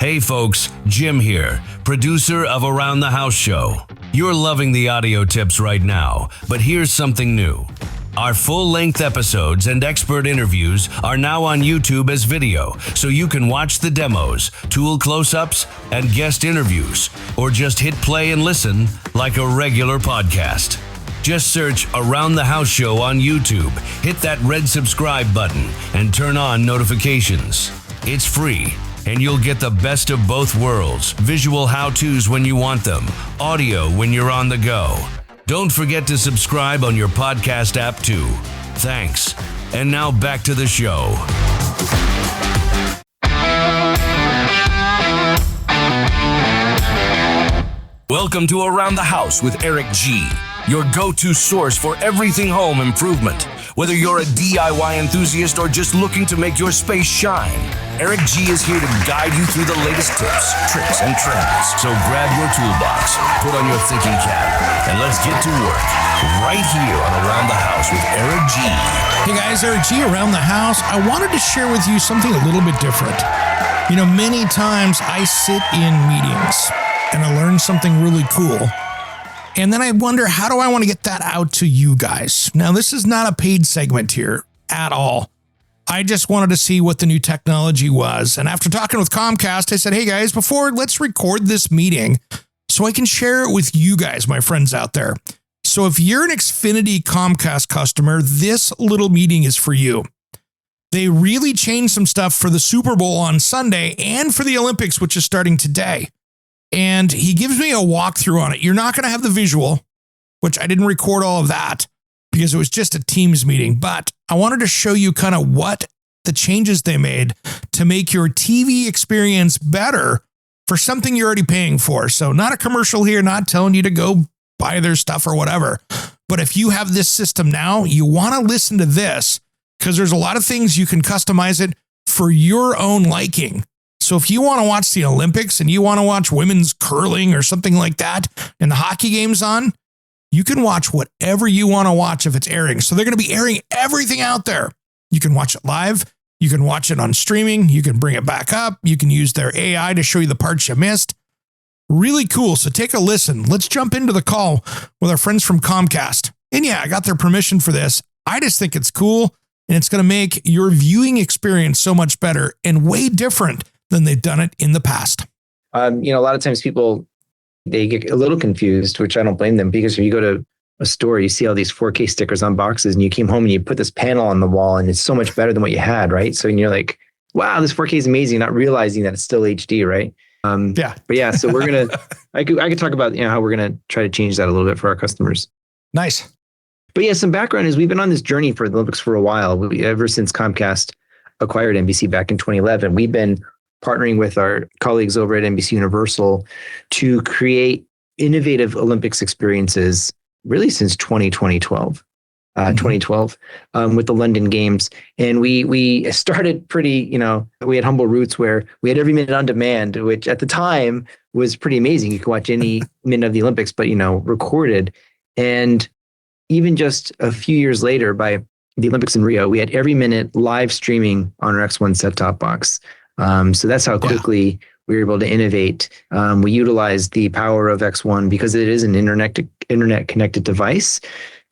Hey folks, Jim here, producer of Around the House Show. You're loving the audio tips right now, but here's something new. Our full-length episodes and expert interviews are now on YouTube as video, so you can watch the demos, tool close-ups, and guest interviews, or just hit play and listen like a regular podcast. Just search Around the House Show on YouTube, hit that red subscribe button, and turn on notifications. It's free, and you'll get the best of both worlds, visual how-tos when you want them, audio when you're on the go. Don't forget to subscribe on your podcast app too. Thanks. And now back to the show. Welcome to Around the House with Eric G., your go-to source for everything home improvement. Whether you're a DIY enthusiast or just looking to make your space shine, Eric G. is here to guide you through the latest tips, tricks, and trends. So grab your toolbox, put on your thinking cap, and let's get to work right here on Around the House with Eric G. Hey guys, Eric G. Around the House. I wanted to share with you something a little bit different. You know, many times I sit in meetings and I learn something really cool. And then I wonder, how do I want to get that out to you guys? Now, this is not a paid segment here at all. I just wanted to see what the new technology was. And after talking with Comcast, I said, hey guys, let's record this meeting so I can share it with you guys, my friends out there. So if you're an Xfinity Comcast customer, this little meeting is for you. They really changed some stuff for the Super Bowl on Sunday and for the Olympics, which is starting today. And he gives me a walkthrough on it. You're not going to have the visual, which I didn't record all of that because it was just a Teams meeting. But I wanted to show you kind of what the changes they made to make your TV experience better for something you're already paying for. So not a commercial here, not telling you to go buy their stuff or whatever. But if you have this system now, you want to listen to this because there's a lot of things you can customize it for your own liking. So if you want to watch the Olympics and you want to watch women's curling or something like that, and the hockey game's on, you can watch whatever you want to watch if it's airing. So they're going to be airing everything out there. You can watch it live. You can watch it on streaming. You can bring it back up. You can use their AI to show you the parts you missed. Really cool. So take a listen. Let's jump into the call with our friends from Comcast. And yeah, I got their permission for this. I just think it's cool, and it's going to make your viewing experience so much better and way different than they've done it in the past. A lot of times people, they get a little confused, which I don't blame them, because if you go to a store, you see all these 4K stickers on boxes, and you came home and you put this panel on the wall and it's so much better than what you had, right? So you're like, wow, this 4K is amazing, not realizing that it's still HD, right? But yeah, so we're going to, I could talk about how we're going to try to change that a little bit for our customers. Nice. But yeah, some background is we've been on this journey for the Olympics for a while. Ever since Comcast acquired NBC back in 2011, we've been partnering with our colleagues over at NBC Universal to create innovative Olympics experiences really since 2012 with the London Games. And we started pretty, we had humble roots where we had every minute on demand, which at the time was pretty amazing. You could watch any minute of the Olympics, but, recorded. And even just a few years later, by the Olympics in Rio, we had every minute live streaming on our X1 set-top box. So that's how quickly we were able to innovate. We utilized the power of X1 because it is an internet connected device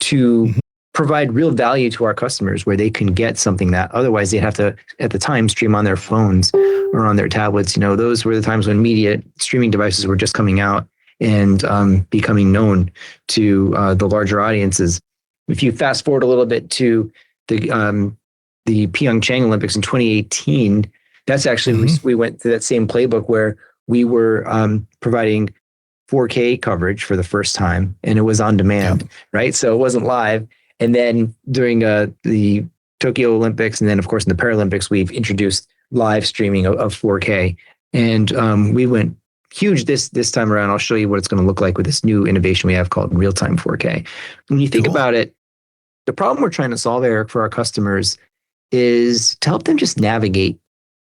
to provide real value to our customers, where they can get something that otherwise they'd have to, at the time, stream on their phones or on their tablets. Those were the times when media streaming devices were just coming out and becoming known to the larger audiences. If you fast forward a little bit to the Pyeongchang Olympics in 2018, that's actually, we went through that same playbook where we were providing 4K coverage for the first time, and it was on demand, right? So it wasn't live. And then during the Tokyo Olympics, and then of course in the Paralympics, we've introduced live streaming of 4K. And we went huge this time around. I'll show you what it's going to look like with this new innovation we have called real-time 4K. When you think about it, the problem we're trying to solve, Eric, for our customers is to help them just navigate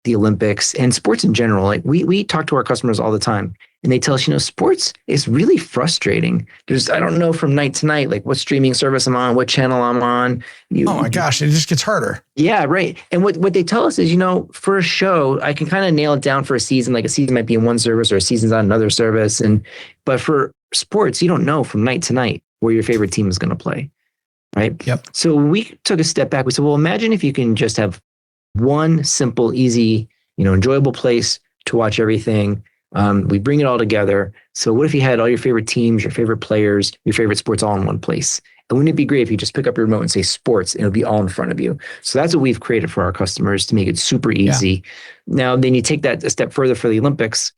the Olympics and sports in general. Like we talk to our customers all the time, And they tell us, sports is really frustrating. I don't know from night to night, like what streaming service I'm on, what channel I'm on. Oh my gosh, it just gets harder. Yeah, right. And what they tell us is, for a show, I can kind of nail it down for a season. Like a season might be in one service or a season's on another service. But for sports, you don't know from night to night where your favorite team is going to play. Right. Yep. So we took a step back. We said, well, imagine if you can just have one simple, easy, enjoyable place to watch everything. We bring it all together. So what if you had all your favorite teams, your favorite players, your favorite sports all in one place? And wouldn't it be great if you just pick up your remote and say sports, and it'll be all in front of you? So that's what we've created for our customers to make it super easy. Yeah. Now, then you take that a step further for the Olympics.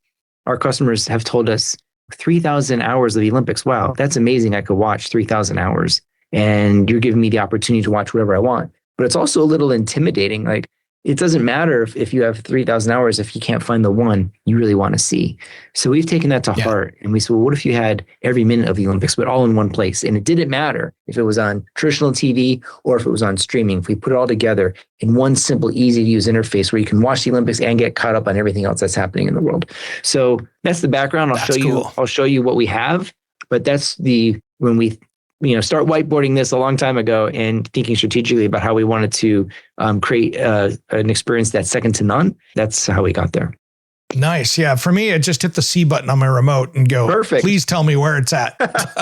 Our customers have told us 3,000 hours of the Olympics. Wow, that's amazing. I could watch 3,000 hours and you're giving me the opportunity to watch whatever I want. But it's also a little intimidating. Like, it doesn't matter if you have 3,000 hours if you can't find the one you really want to see. So we've taken that to heart, and we said, well, what if you had every minute of the Olympics, but all in one place? And it didn't matter if it was on traditional TV or if it was on streaming. If we put it all together in one simple, easy to use interface where you can watch the Olympics and get caught up on everything else that's happening in the world. So that's the background. I'll show you what we have, but that's when we start whiteboarding this a long time ago and thinking strategically about how we wanted to create an experience that's second to none. That's how we got there. Nice. Yeah. For me, I just hit the C button on my remote and go, perfect. Please tell me where it's at.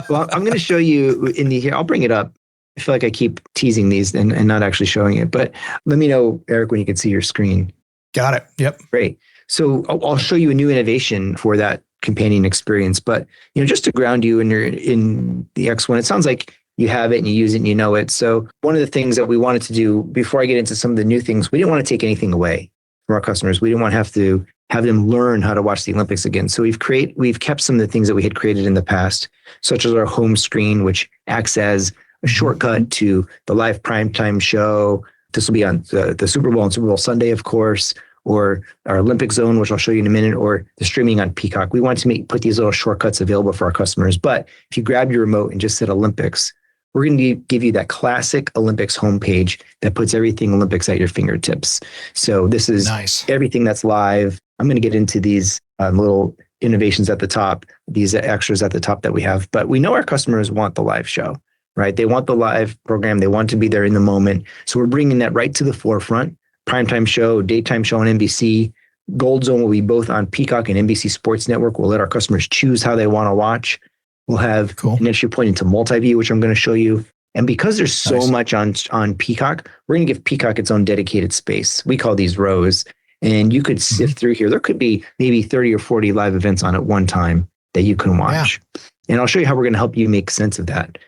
Well, I'm going to show you here. I'll bring it up. I feel like I keep teasing these and not actually showing it, but let me know, Eric, when you can see your screen. Got it. Yep. Great. So I'll show you a new innovation for that companion experience, but just to ground you in the X1, it sounds like you have it and you use it and you know it. So one of the things that we wanted to do before I get into some of the new things, we didn't want to take anything away from our customers. We didn't want to have them learn how to watch the Olympics again. So we've kept some of the things that we had created in the past, such as our home screen, which acts as a shortcut to the live primetime show. This will be on the Super Bowl and Super Bowl Sunday, of course, or our Olympic zone, which I'll show you in a minute, or the streaming on Peacock. We want to put these little shortcuts available for our customers. But if you grab your remote and just hit Olympics, we're going to give you that classic Olympics homepage that puts everything Olympics at your fingertips. So this is nice. Everything that's live. I'm going to get into these little innovations at the top, these extras at the top that we have. But we know our customers want the live show, right? They want the live program. They want to be there in the moment. So we're bringing that right to the forefront. Primetime show, daytime show on NBC. Gold Zone will be both on Peacock and NBC Sports Network. We'll let our customers choose how they want to watch. We'll have an entry point into multi-view, which I'm going to show you. And because there's so much on Peacock, we're going to give Peacock its own dedicated space. We call these rows. And you could sift through here. There could be maybe 30 or 40 live events on at one time that you can watch. Yeah. And I'll show you how we're going to help you make sense of that.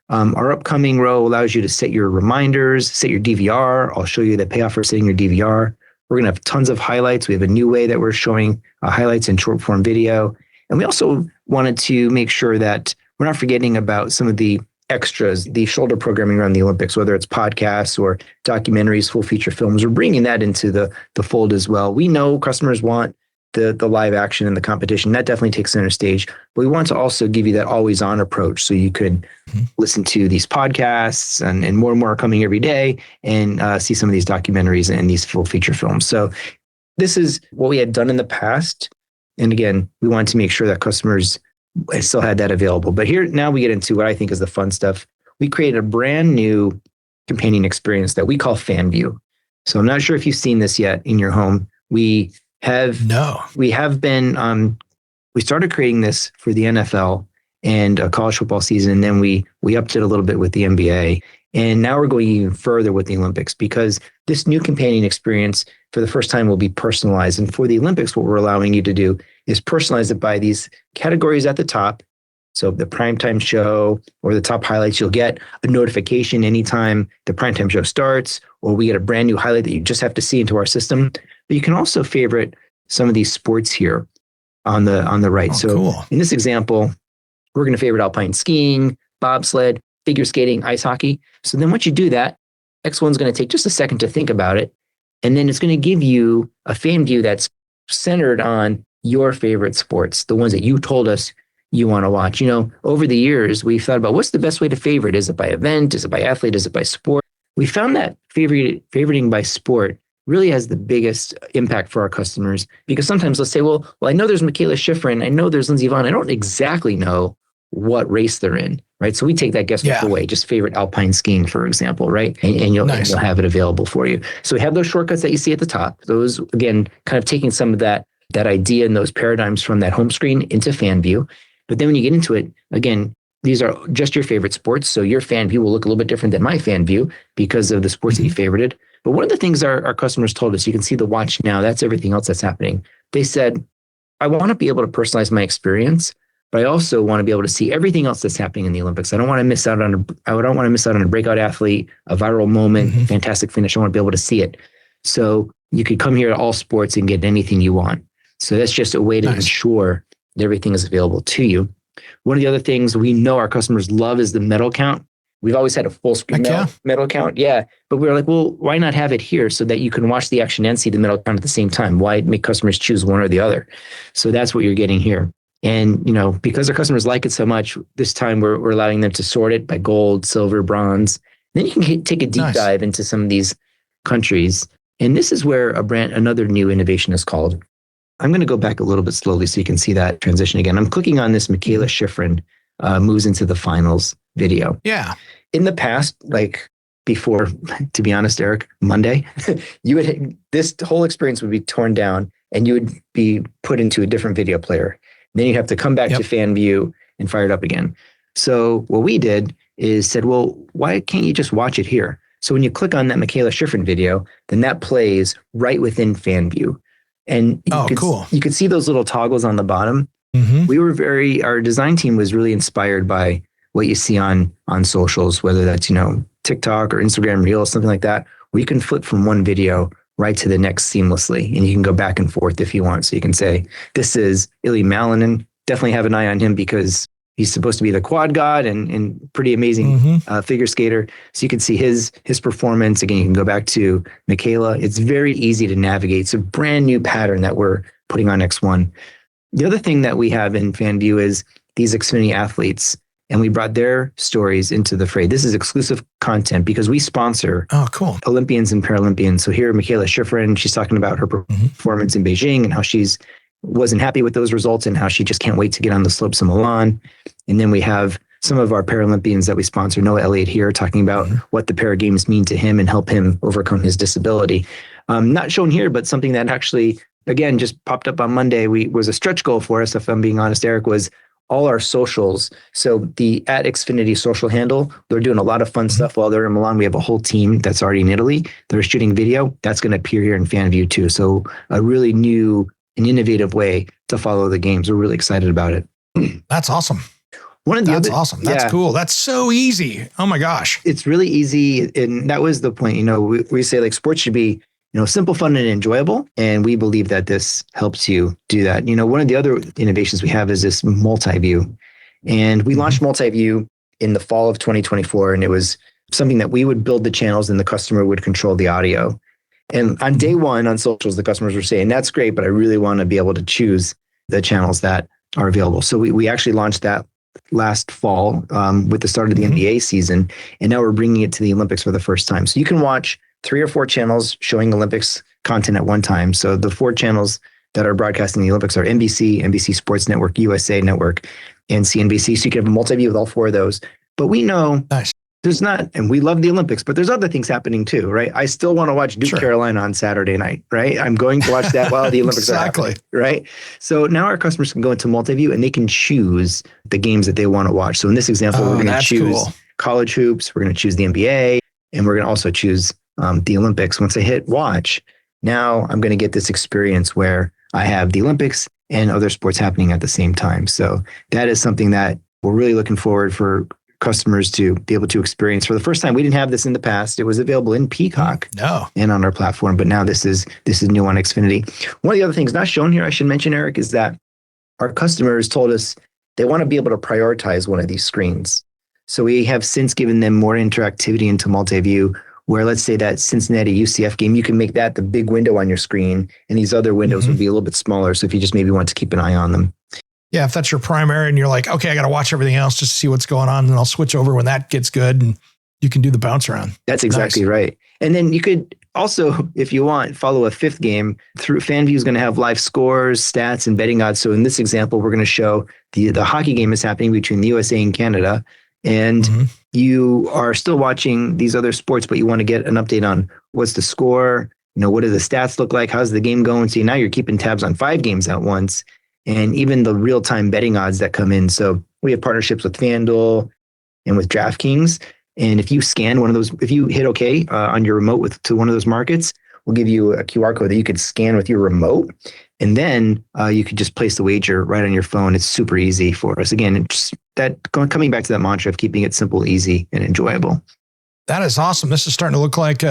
Our upcoming row allows you to set your reminders, set your DVR. I'll show you the payoff for setting your DVR. We're going to have tons of highlights. We have a new way that we're showing highlights in short form video. And we also wanted to make sure that we're not forgetting about some of the extras, the shoulder programming around the Olympics, whether it's podcasts or documentaries, full feature films. We're bringing that into the fold as well. We know customers want the live action and the competition. That definitely takes center stage. But we want to also give you that always on approach so you could listen to these podcasts and more are coming every day and see some of these documentaries and these full feature films. So this is what we had done in the past. And again, we wanted to make sure that customers still had that available. But here, now we get into what I think is the fun stuff. We created a brand new companion experience that we call FanView. So I'm not sure if you've seen this yet in your home. We started creating this for the NFL and college football season. And then we upped it a little bit with the NBA. And now we're going even further with the Olympics because this new companion experience for the first time will be personalized. And for the Olympics, what we're allowing you to do is personalize it by these categories at the top. So the primetime show or the top highlights, you'll get a notification anytime the primetime show starts, or we get a brand new highlight that you just have to see into our system. But you can also favorite some of these sports here on the right. Cool. In this example, we're going to favorite alpine skiing, bobsled, figure skating, ice hockey. So then once you do that, X1 is going to take just a second to think about it. And then it's going to give you a fan view that's centered on your favorite sports, the ones that you told us you want to watch. Over the years, we've thought about what's the best way to favorite. Is it by event? Is it by athlete? Is it by sport? We found that favoriting by sport really has the biggest impact for our customers, because sometimes let's say, well, I know there's Michaela Schifrin, I know there's Lindsey Vonn, I don't exactly know what race they're in, right? So we take that guesswork away. Just favorite alpine skiing, for example, right? And you'll have it available for you. So we have those shortcuts that you see at the top. Those, again, kind of taking some of that idea and those paradigms from that home screen into fan view. But then when you get into it, again, these are just your favorite sports. So your fan view will look a little bit different than my fan view because of the sports that you favorited. But one of the things our customers told us, you can see the watch now, that's everything else that's happening. They said, I want to be able to personalize my experience, but I also want to be able to see everything else that's happening in the Olympics. I don't want to miss out on a breakout athlete, a viral moment, fantastic finish. I want to be able to see it. So you could come here to all sports and get anything you want. So that's just a way to ensure that everything is available to you. One of the other things we know our customers love is the medal count. We've always had a full screen medal count. Yeah. But we were like, well, why not have it here so that you can watch the action and see the medal count at the same time? Why make customers choose one or the other? So that's what you're getting here. And, because our customers like it so much, this time we're allowing them to sort it by gold, silver, bronze. Then you can take a deep dive into some of these countries. And this is where another new innovation is called. I'm going to go back a little bit slowly so you can see that transition again. I'm clicking on this Michaela Schifrin moves into the finals video. Yeah. In the past, like before, to be honest, Eric, Monday, this whole experience would be torn down and you would be put into a different video player. Then you'd have to come back to fan view and fire it up again. So what we did is said, well, why can't you just watch it here? So when you click on that Michaela Schifrin video, then that plays right within fan view. And you could see those little toggles on the bottom. Our design team was really inspired by what you see on socials, whether that's, TikTok or Instagram Reels, something like that, where you can flip from one video right to the next seamlessly. And you can go back and forth if you want. So you can say, this is Ilya Malinin. Definitely have an eye on him because he's supposed to be the quad god and pretty amazing figure skater. So you can see his performance. Again, you can go back to Michaela. It's very easy to navigate. It's a brand new pattern that we're putting on X1. The other thing that we have in fan view is these Xfinity athletes. And we brought their stories into the fray. This is exclusive content because we sponsor Olympians and Paralympians. So here, Michaela Schifrin, she's talking about her performance in Beijing and how she's wasn't happy with those results and how she just can't wait to get on the slopes of Milan. And then we have some of our Paralympians that we sponsor, Noah Elliott here, talking about what the Para Games mean to him and help him overcome his disability. Not shown here, but something that actually, again, just popped up on Monday. Was a stretch goal for us, if I'm being honest, Eric, was all our socials. So the @Xfinity social handle, they're doing a lot of fun stuff while they're in Milan. We have a whole team that's already in Italy. They're shooting video. That's going to appear here in fan view too. So a really new and innovative way to follow the games. We're really excited about it. That's awesome. That's awesome. That's cool. That's so easy. Oh my gosh. It's really easy. And that was the point. We say like sports should be, simple, fun, and enjoyable. And we believe that this helps you do that. One of the other innovations we have is this multi-view. And we launched multi-view in the fall of 2024. And it was something that we would build the channels and the customer would control the audio. And on day one on socials, the customers were saying, that's great, but I really want to be able to choose the channels that are available. So we actually launched that last fall with the start of the NBA season. And now we're bringing it to the Olympics for the first time. So you can watch 3 or 4 channels showing Olympics content at one time. So the 4 channels that are broadcasting the Olympics are NBC, NBC Sports Network, USA Network, and CNBC. So you can have a multi-view with all 4 of those. But we know there's not, and we love the Olympics, but there's other things happening too, right? I still want to watch Duke Carolina on Saturday night, right? I'm going to watch that while the Olympics are happening, right? So now our customers can go into multi-view and they can choose the games that they want to watch. So in this example, we're going to choose college hoops, we're going to choose the NBA, and we're going to also choose the Olympics. Once I hit watch, now I'm going to get this experience where I have the Olympics and other sports happening at the same time. So that is something that we're really looking forward for customers to be able to experience for the first time. We didn't have this in the past. It was available in Peacock and on our platform, but now this is new on Xfinity. One of the other things not shown here, I should mention, Eric, is that our customers told us they want to be able to prioritize one of these screens. So we have since given them more interactivity into multi-view, where let's say that Cincinnati UCF game, you can make that the big window on your screen, and these other windows would be a little bit smaller. So if you just maybe want to keep an eye on them. Yeah, if that's your primary and you're like, okay, I got to watch everything else just to see what's going on, and I'll switch over when that gets good, and you can do the bounce around. That's exactly right. And then you could also, if you want, follow a fifth game. Through FanView is going to have live scores, stats, and betting odds. So in this example, we're going to show the hockey game is happening between the USA and Canada. And you are still watching these other sports, but you want to get an update on what's the score, what do the stats look like? How's the game going? So now you're keeping tabs on 5 games at once, and even the real-time betting odds that come in. So we have partnerships with FanDuel and with DraftKings. And if you scan one of those, if you hit OK on your remote to one of those markets, we'll give you a QR code that you could scan with your remote. And then you could just place the wager right on your phone. It's super easy for us. Again, it's coming back to that mantra of keeping it simple, easy, and enjoyable. That is awesome. This is starting to look like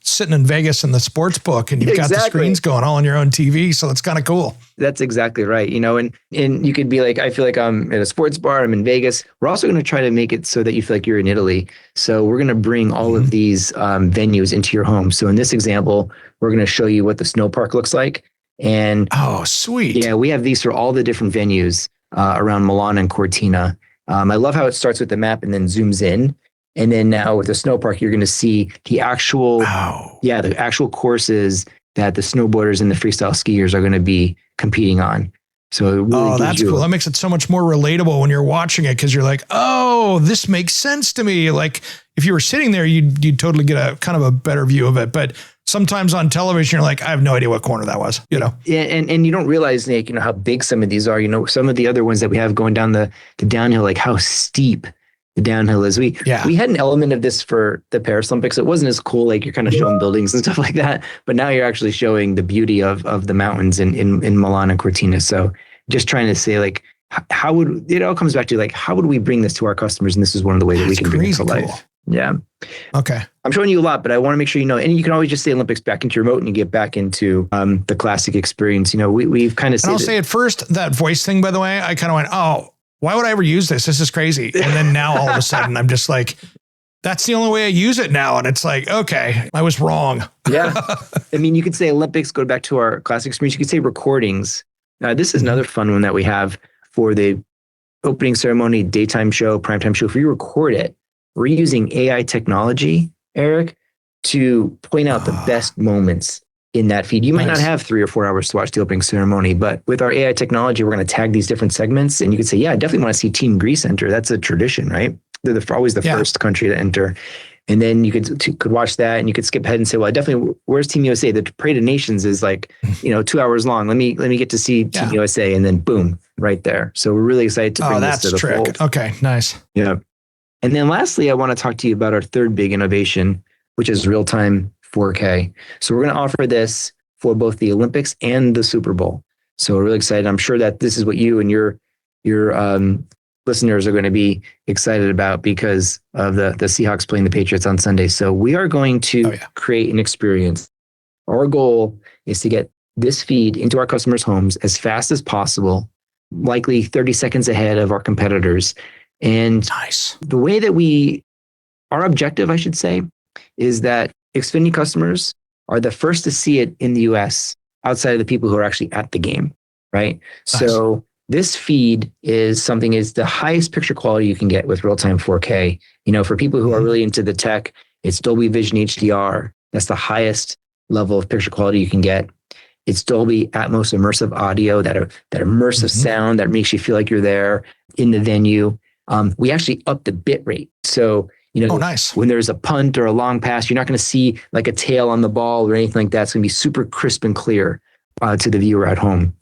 sitting in Vegas in the sports book, and you've got the screens going all on your own TV. So it's kind of cool. That's exactly right. And you could be like, I feel like I'm at a sports bar. I'm in Vegas. We're also going to try to make it so that you feel like you're in Italy. So we're going to bring all of these venues into your home. So in this example, we're going to show you what the snow park looks like. And oh, sweet. Yeah, we have these for all the different venues around Milan and Cortina. I love how it starts with the map and then zooms in. And then now with the snow park, you're going to see the actual, the actual courses that the snowboarders and the freestyle skiers are going to be competing on. So it really that's cool. That makes it so much more relatable when you're watching it, because you're like, oh, this makes sense to me. Like if you were sitting there, you'd totally get a kind of a better view of it. But sometimes on television, you're like, I have no idea what corner that was, Yeah, and you don't realize, Nick, how big some of these are. Some of the other ones that we have going down the downhill, like how steep the downhill is. We had an element of this for the Paris Olympics. It wasn't as cool, like you're kind of showing buildings and stuff like that, but now you're actually showing the beauty of the mountains in Milan and Cortina. So just trying to say, like, how would it all comes back to, like, how would we bring this to our customers? And this is one of the ways that we can bring it to life. Yeah. Okay. I'm showing you a lot, but I want to make sure and you can always just say Olympics back into your remote and you get back into the classic experience. We've kind of said. And I'll say at first, that voice thing, by the way, I kind of went, oh, why would I ever use this? This is crazy. And then now all of a sudden I'm just like, that's the only way I use it now. And it's like, okay, I was wrong. Yeah. I mean, you could say Olympics, go back to our classic experience. You could say recordings. This is another fun one that we have for the opening ceremony, daytime show, primetime show. If we record it, we're using AI technology, Eric, to point out the best moments in that feed. You might not have 3 or 4 hours to watch the opening ceremony, but with our AI technology, we're going to tag these different segments. And you could say, yeah, I definitely want to see Team Greece enter. That's a tradition, right? They're always the first country to enter. And then you could watch that, and you could skip ahead and say, well, where's Team USA? The Parade of Nations is like, 2 hours long. Let me get to see Team USA, and then boom, right there. So we're really excited to bring this to the fold. Okay, nice. Yeah. And then lastly, I want to talk to you about our third big innovation, which is real-time 4K. So we're going to offer this for both the Olympics and the Super Bowl. So we're really excited. I'm sure that this is what you and your listeners are going to be excited about because of the Seahawks playing the Patriots on Sunday. So we are going to create an experience. Our goal is to get this feed into our customers' homes as fast as possible, likely 30 seconds ahead of our competitors. And the way that our objective, I should say, is that Xfinity customers are the first to see it in the US outside of the people who are actually at the game, right? Nice. So this feed is the highest picture quality you can get with real-time 4K. For people who are really into the tech, it's Dolby Vision HDR. That's the highest level of picture quality you can get. It's Dolby Atmos immersive audio, that immersive sound that makes you feel like you're there in the venue. We actually up the bit rate. So, when there's a punt or a long pass, you're not going to see like a tail on the ball or anything like that. It's going to be super crisp and clear to the viewer at home.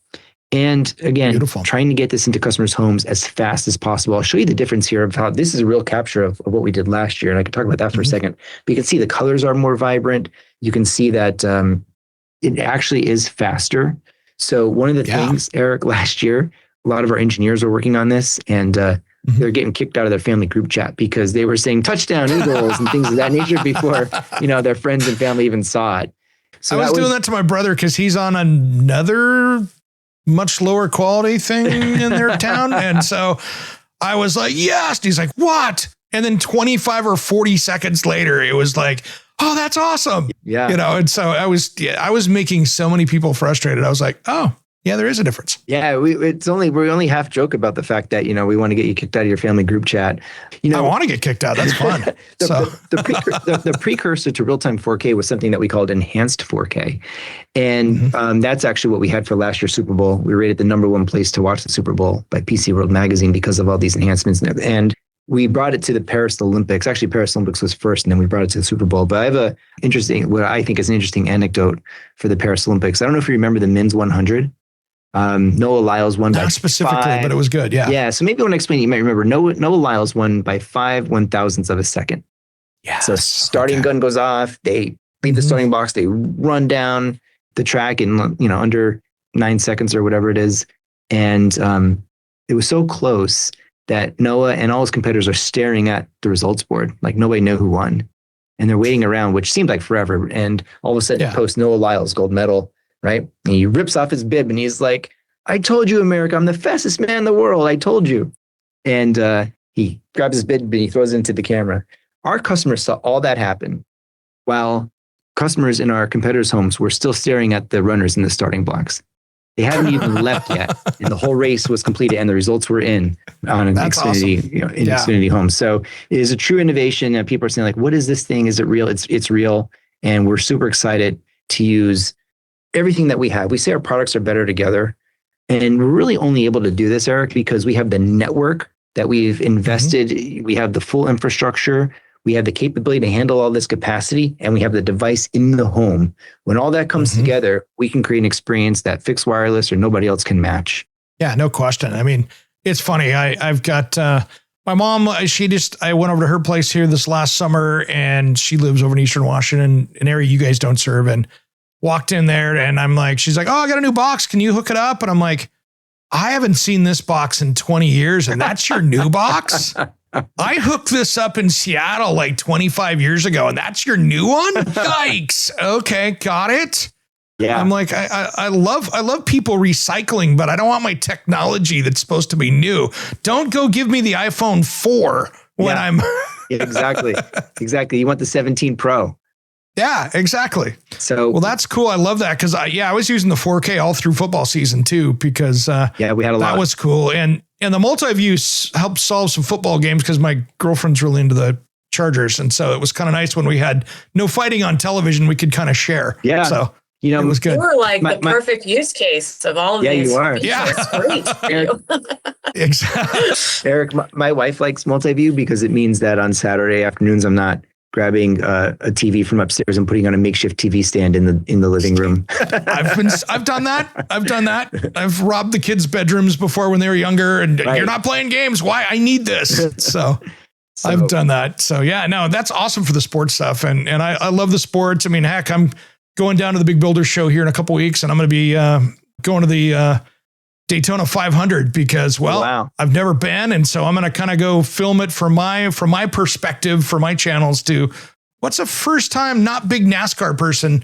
And again, trying to get this into customers' homes as fast as possible. I'll show you the difference here of how this is a real capture of what we did last year. And I can talk about that for a second. But you can see the colors are more vibrant. You can see that it actually is faster. So one of the things, Eric, last year, a lot of our engineers were working on this, and they're getting kicked out of their family group chat because they were saying touchdown, Eagles, and things of that nature before, their friends and family even saw it. So I was doing that to my brother because he's on another much lower quality thing in their town. And so I was like, yes. And he's like, what? And then 25 or 40 seconds later, it was like, oh, that's awesome. Yeah. And so I was making so many people frustrated. I was like, oh, Yeah, there is a difference. Yeah, we only half joke about the fact that, we want to get you kicked out of your family group chat. I want to get kicked out. That's fun. The precursor to real-time 4K was something that we called enhanced 4K. And that's actually what we had for last year's Super Bowl. We rated the #1 place to watch the Super Bowl by PC World Magazine because of all these enhancements. And we brought it to the Paris Olympics. Actually, Paris Olympics was first, and then we brought it to the Super Bowl. But I have what I think is an interesting anecdote for the Paris Olympics. I don't know if you remember the men's 100. Noah Lyles won by not specifically, 5. but it was good. Yeah. Yeah. So maybe when I explain it, you might remember Noah Lyles won by 5 1,000ths of a second. Yeah. So starting gun goes off. They leave the starting box. They run down the track in, under 9 seconds or whatever it is. And it was so close that Noah and all his competitors are staring at the results board. Like nobody knew who won. And they're waiting around, which seemed like forever. And all of a sudden post Noah Lyles gold medal. Right. And he rips off his bib and he's like, I told you, America, I'm the fastest man in the world. I told you. And he grabs his bib and he throws it into the camera. Our customers saw all that happen while customers in our competitors' homes were still staring at the runners in the starting blocks. They hadn't even left yet. And the whole race was completed and the results were in on an Xfinity, awesome. Xfinity homes. So it is a true innovation. And people are saying like, what is this thing? Is it real? It's real. And we're super excited to use everything that we have. We say our products are better together. And we're really only able to do this, Eric, because we have the network that we've invested. We have the full infrastructure. We have the capability to handle all this capacity. And we have the device in the home. When all that comes together, we can create an experience that fixed wireless or nobody else can match. Yeah, no question. I mean, it's funny. I've got my mom. I went over to her place here this last summer and she lives over in Eastern Washington, an area you guys don't serve. And walked in there and I'm like, she's like, oh, I got a new box. Can you hook it up? And I'm like, I haven't seen this box in 20 years. And that's your new box? I hooked this up in Seattle like 25 years ago. And that's your new one? Yikes. Okay. Got it. Yeah. I'm like, I love people recycling, but I don't want my technology that's supposed to be new. Don't go give me the iPhone 4 when I'm. Exactly. You want the 17 Pro. Yeah, exactly. So, well, that's cool. I love that because I was using the 4K all through football season too because we had a lot. That was cool, and the multi-view helped solve some football games because my girlfriend's really into the Chargers, and so it was kind of nice when we had no fighting on television. We could kind of share. Yeah. So it was good. You were like the perfect use case of all of these. You are. Yeah. Great. Exactly. Eric, my wife likes multi-view because it means that on Saturday afternoons I'm not grabbing a TV from upstairs and putting on a makeshift TV stand in the living room. I've done that. I've robbed the kids' bedrooms before when they were younger, and you're not playing games. Why? I need this. So I've done that. So yeah, no, that's awesome for the sports stuff, and I love the sports. I mean, heck, I'm going down to the Big Builder show here in a couple weeks, and I'm going to be going to the Daytona 500 because, I've never been. And so I'm going to kind of go film it from my perspective, for my channels to what's a first time, not big NASCAR person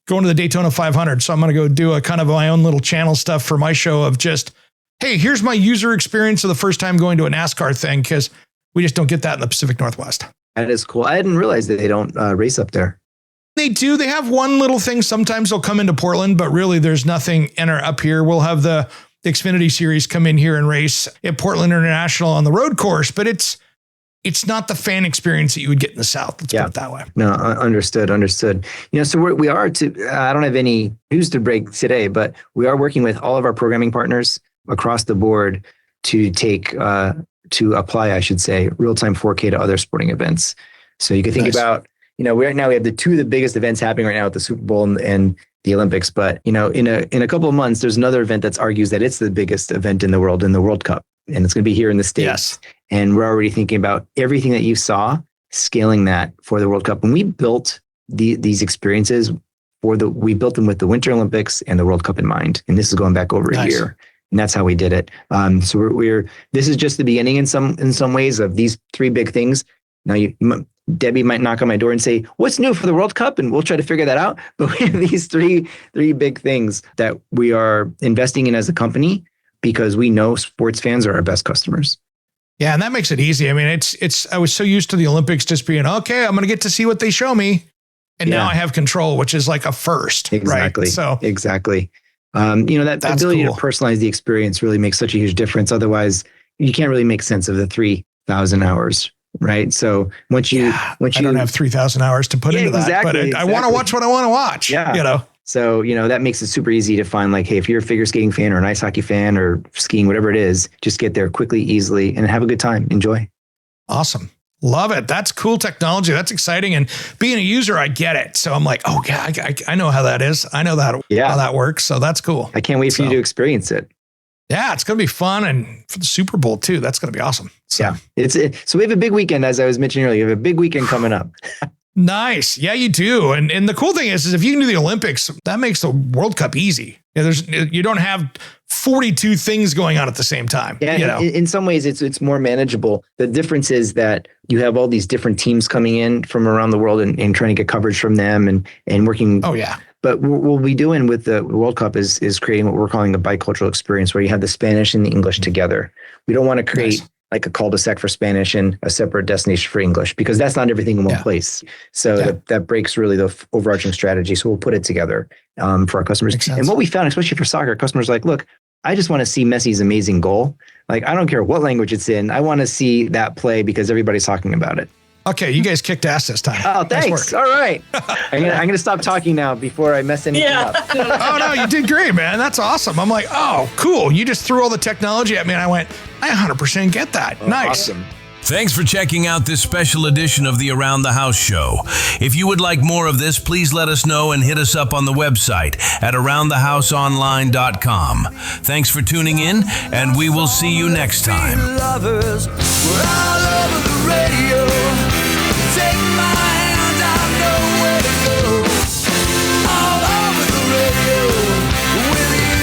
going to the Daytona 500. So I'm going to go do a kind of my own little channel stuff for my show of just, hey, here's my user experience of the first time going to a NASCAR thing. Cause we just don't get that in the Pacific Northwest. That is cool. I didn't realize that they don't race up there. They do. They have one little thing. Sometimes they'll come into Portland, but really there's nothing up here. We'll have the Xfinity series come in here and race at Portland International on the road course, but it's not the fan experience that you would get in the South. Let's put it that way. No, understood. So we are I don't have any news to break today, but we are working with all of our programming partners across the board to to apply, I should say, real-time 4K to other sporting events. So you can think about, right now we have two of the biggest events happening right now at the Super Bowl and the Olympics, but in a couple of months, there's another event that argues that it's the biggest event in the world, in the World Cup, and it's going to be here in the States. Yes. And we're already thinking about everything that you saw, scaling that for the World Cup. When we built these experiences we built them with the Winter Olympics and the World Cup in mind, and this is going back over a year, and that's how we did it. So this is just the beginning in some ways of these three big things. Now Debbie might knock on my door and say, what's new for the World Cup? And we'll try to figure that out. But we have these three big things that we are investing in as a company because we know sports fans are our best customers. Yeah. And that makes it easy. I mean, I was so used to the Olympics just being, okay, I'm going to get to see what they show me. And now I have control, which is like a first. Exactly. Right? So exactly. That That's ability cool. to personalize the experience really makes such a huge difference. Otherwise, you can't really make sense of the 3,000 hours, right? So once you I don't have 3,000 hours to put into that, exactly, but I want to watch what I want to watch. Yeah. So, that makes it super easy to find, like, hey, if you're a figure skating fan or an ice hockey fan or skiing, whatever it is, just get there quickly, easily, and have a good time. Enjoy. Awesome. Love it. That's cool technology. That's exciting. And being a user, I get it. So I'm like, oh, yeah, I know how that is. I know how that works. So that's cool. I can't wait for you to experience it. Yeah, it's going to be fun. And for the Super Bowl, too, that's going to be awesome. So. Yeah. So we have a big weekend, as I was mentioning earlier. We have a big weekend coming up. Nice. Yeah, you do. And the cool thing is if you can do the Olympics, that makes the World Cup easy. You don't have 42 things going on at the same time. Yeah, in some ways, it's more manageable. The difference is that you have all these different teams coming in from around the world and trying to get coverage from them and working. Oh, yeah. But what we'll be doing with the World Cup is creating what we're calling a bicultural experience, where you have the Spanish and the English together. We don't want to create like a cul-de-sac for Spanish and a separate destination for English, because that's not everything in one place. So that breaks really the overarching strategy. So we'll put it together for our customers. And what we found, especially for soccer, customers are like, look, I just want to see Messi's amazing goal. Like, I don't care what language it's in. I want to see that play because everybody's talking about it. Okay, you guys kicked ass this time. Oh, thanks. All right. I'm gonna stop talking now before I mess anything up. Oh, no, you did great, man. That's awesome. I'm like, oh, cool. You just threw all the technology at me, and I went, I 100% get that. Nice. Awesome. Thanks for checking out this special edition of the Around the House show. If you would like more of this, please let us know and hit us up on the website at aroundthehouseonline.com. Thanks for tuning in, and we will see you next time. Lovers, we're all over the radio. Take my hand, I know where to go. All over the radio with you.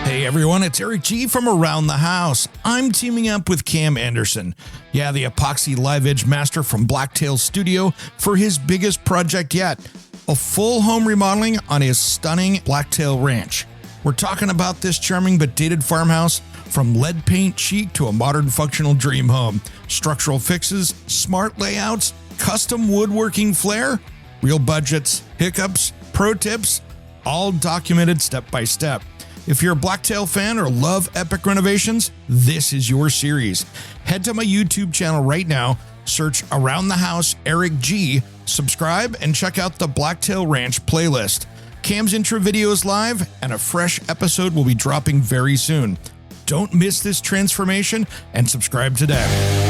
Hey everyone, it's Eric G from Around the House. I'm teaming up with Cam Anderson, the epoxy live edge master from Blacktail Studio, for his biggest project yet, a full home remodeling on his stunning Blacktail Ranch. We're talking about this charming but dated farmhouse, from lead paint chic to a modern functional dream home. Structural fixes, smart layouts, custom woodworking flair, real budgets, hiccups, pro tips, all documented step by step. If you're a Blacktail fan or love epic renovations, this is your series. Head to my YouTube channel right now, search Around the House Eric G, subscribe, and check out the Blacktail Ranch playlist. Cam's intro video is live, and a fresh episode will be dropping very soon. Don't miss this transformation and subscribe today.